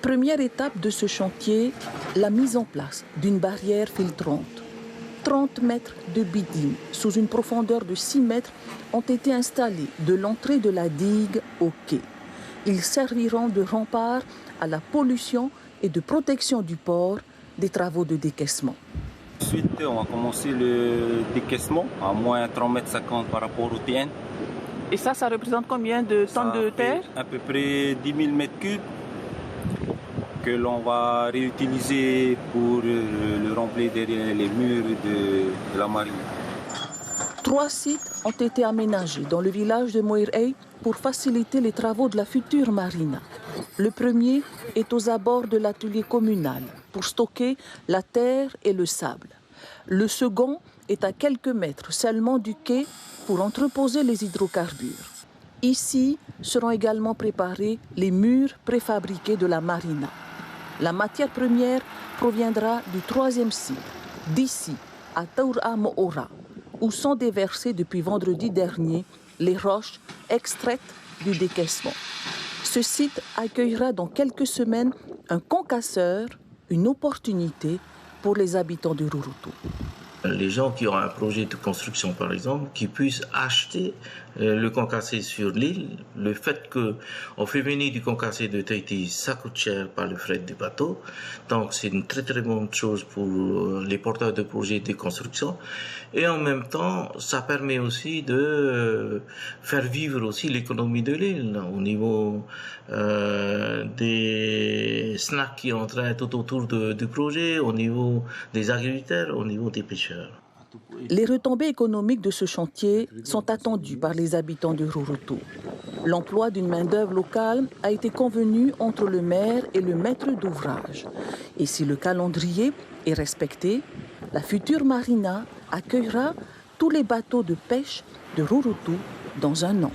Première étape de ce chantier, la mise en place d'une barrière filtrante. 30 mètres de bitume sous une profondeur de 6 mètres ont été installés de l'entrée de la digue au quai. Ils serviront de rempart à la pollution et de protection du port des travaux de décaissement. Ensuite, on va commencer le décaissement à moins 3,50 m par rapport au TN. Et ça représente combien de tonnes de terre? À peu près 10 000 m3 que l'on va réutiliser pour le remplir derrière les murs de la marine. 3 sites ont été aménagés dans le village de Moirey pour faciliter les travaux de la future marina. Le premier est aux abords de l'atelier communal pour stocker la terre et le sable. Le second est à quelques mètres seulement du quai pour entreposer les hydrocarbures. Ici seront également préparés les murs préfabriqués de la marina. La matière première proviendra du 3e site, d'ici à Taoura Moora, où sont déversées depuis vendredi dernier les roches extraites du décaissement. Ce site accueillera dans quelques semaines un concasseur, une opportunité pour les habitants de Rurutu. Les gens qui ont un projet de construction, par exemple, qui puissent acheter le concassé sur l'île. Le fait qu'on fait venir du concassé de Tahiti, ça coûte cher par le fret du bateau. Donc c'est une très très bonne chose pour les porteurs de projets de construction. Et en même temps, ça permet aussi de faire vivre aussi l'économie de l'île au niveau des snacks qui entraînent tout autour du projet, au niveau des agriculteurs, au niveau des pêcheurs. Les retombées économiques de ce chantier sont attendues par les habitants de Rurutu. L'emploi d'une main-d'œuvre locale a été convenu entre le maire et le maître d'ouvrage. Et si le calendrier est respecté, la future marina accueillera tous les bateaux de pêche de Rurutu dans un an.